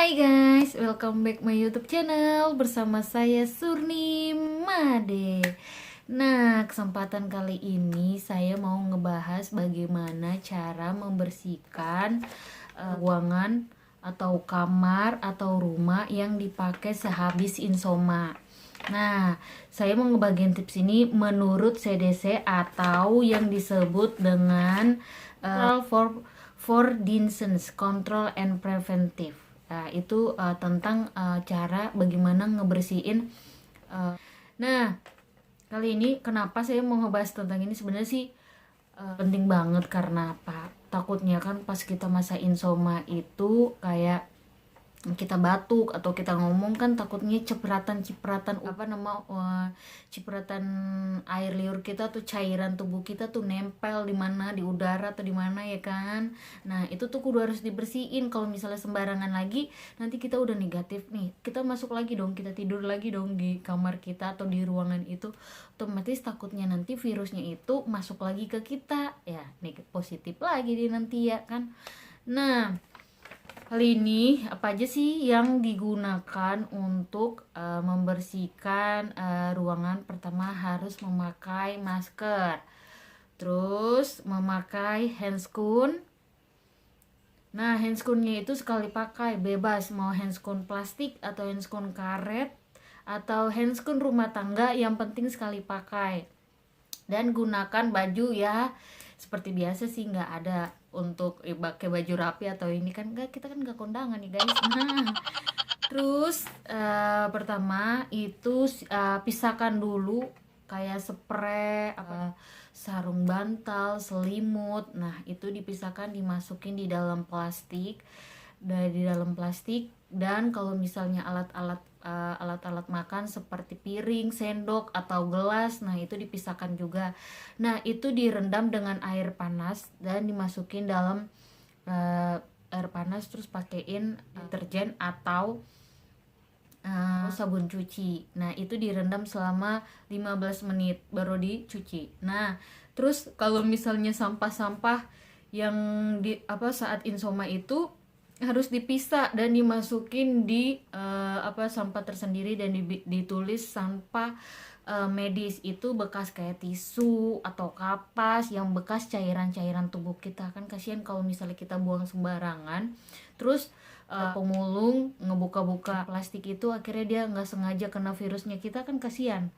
Hai guys, welcome back my YouTube channel bersama saya Surni Made. Nah, kesempatan kali ini saya mau ngebahas bagaimana cara membersihkan ruangan atau kamar atau rumah yang dipakai sehabis insoma. Nah, saya mau ngebagiin tips ini menurut CDC atau yang disebut dengan for Dinsons Control and Preventive. Nah, itu tentang cara bagaimana ngebersihin. Nah, kali ini kenapa saya mau ngebahas tentang ini sebenarnya sih penting banget karena apa? Takutnya kan pas kita masa insoma itu kayak kita batuk atau kita ngomong kan takutnya cipratan cipratan air liur kita tuh, cairan tubuh kita tuh nempel di mana, di udara atau di mana ya kan. Nah itu tuh kudu harus dibersihin. Kalau misalnya sembarangan lagi nanti kita udah negatif nih, kita masuk lagi dong, kita tidur lagi dong di kamar kita atau di ruangan itu, otomatis takutnya nanti virusnya itu masuk lagi ke kita ya, negatif positif lagi dia nanti ya kan. Nah, kali ini apa aja sih yang digunakan untuk membersihkan ruangan? Pertama harus memakai masker, terus memakai handscoon. Nah, handscoonnya itu sekali pakai, bebas mau handscoon plastik atau handscoon karet atau handscoon rumah tangga, yang penting sekali pakai. Dan gunakan baju ya seperti biasa sih, nggak ada untuk pakai baju rapi atau ini kan enggak, kita kan nggak kondangan nih guys. Nah, terus pertama itu pisahkan dulu kayak spray sarung bantal, selimut. Nah itu dipisahkan, dimasukin di dalam plastik, dan kalau misalnya alat-alat makan seperti piring, sendok atau gelas, nah itu dipisahkan juga. Nah itu direndam dengan air panas dan dimasukin dalam air panas, terus pakein deterjen atau sabun cuci. Nah itu direndam selama 15 menit baru dicuci. Nah terus kalau misalnya sampah-sampah yang saat insoma itu harus dipisah dan dimasukin di sampah tersendiri, dan ditulis sampah medis. Itu bekas kayak tisu atau kapas yang bekas cairan-cairan tubuh kita. Kan kasihan kalau misalnya kita buang sembarangan, terus pemulung ngebuka-buka plastik itu, akhirnya dia nggak sengaja kena virusnya, kita kan kasihan.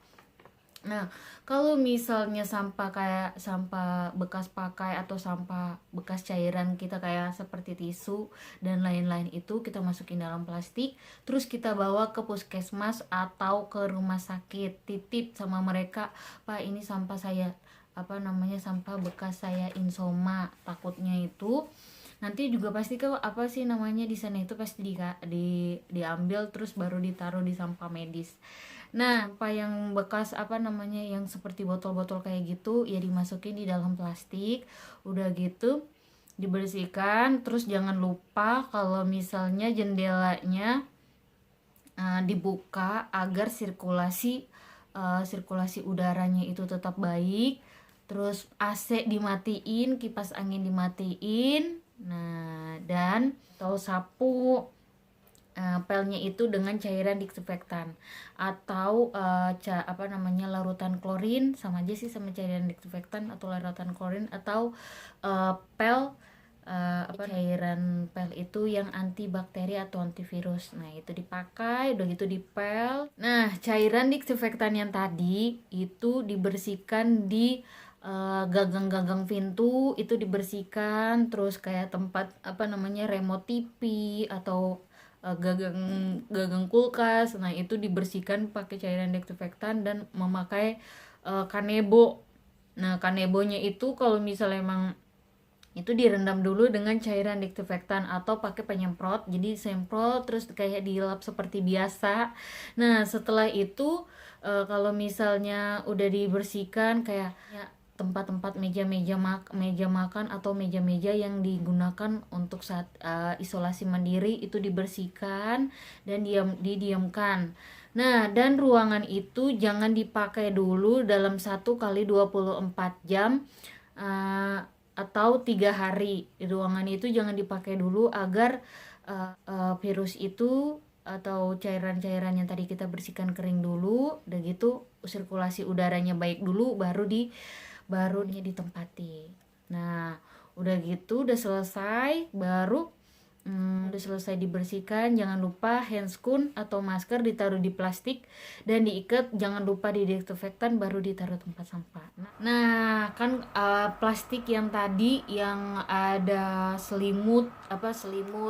Nah, kalau misalnya sampah kayak sampah bekas pakai atau sampah bekas cairan kita kayak seperti tisu dan lain-lain, itu kita masukin dalam plastik, terus kita bawa ke puskesmas atau ke rumah sakit, titip sama mereka, Pak ini sampah saya sampah bekas saya insoma. Takutnya itu nanti juga pasti di sana itu pasti diambil terus baru ditaruh di sampah medis. Nah, apa yang bekas yang seperti botol-botol kayak gitu ya dimasukin di dalam plastik. Udah gitu dibersihkan. Terus jangan lupa kalau misalnya jendelanya dibuka agar sirkulasi udaranya itu tetap baik. Terus AC dimatiin, kipas angin dimatiin. Nah, dan atau sapu pelnya itu dengan cairan disinfektan atau larutan klorin, sama aja sih sama cairan disinfektan atau larutan klorin, atau pel cairan pel itu yang antibakteri atau antivirus. Nah itu dipakai, udah gitu dipel. Nah cairan disinfektan yang tadi itu dibersihkan di gagang-gagang pintu, itu dibersihkan. Terus kayak tempat remote TV atau gagang kulkas, nah itu dibersihkan pakai cairan disinfektan dan memakai kanebo. Nah kanebonya itu kalau misalnya emang itu direndam dulu dengan cairan disinfektan atau pakai penyemprot, jadi semprot terus kayak dilap seperti biasa. Nah setelah itu kalau misalnya udah dibersihkan kayak tempat-tempat meja makan atau meja-meja yang digunakan untuk saat isolasi mandiri itu dibersihkan dan didiamkan. Nah, dan ruangan itu jangan dipakai dulu dalam 1 kali 24 jam atau 3 hari. Ruangan itu jangan dipakai dulu agar virus itu atau cairan-cairan yang tadi kita bersihkan kering dulu, udah gitu sirkulasi udaranya baik dulu, baru ditempati. Nah udah gitu udah selesai, udah selesai dibersihkan, jangan lupa handscoon atau masker ditaruh di plastik dan diikat, jangan lupa didesinfektan, baru ditaruh tempat sampah. Nah kan plastik yang tadi yang ada selimut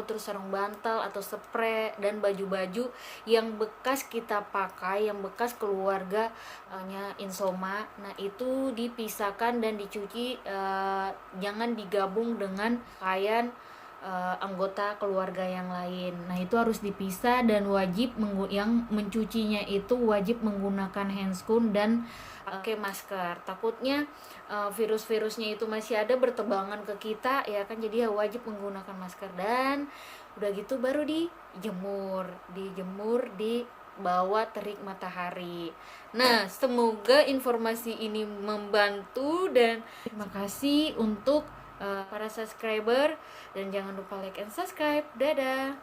terus sarung bantal atau spray dan baju-baju yang bekas kita pakai, yang bekas keluarganya insoma, nah itu dipisahkan dan dicuci, jangan digabung dengan pakaian anggota keluarga yang lain. Nah itu harus dipisah dan wajib yang mencucinya itu wajib menggunakan handscoon dan pakai masker. Takutnya virus-virusnya itu masih ada bertebangan ke kita ya kan, jadi ya wajib menggunakan masker. Dan udah gitu baru dijemur di bawah terik matahari. Nah semoga informasi ini membantu dan terima kasih untuk para subscriber, dan jangan lupa like and subscribe. Dadah.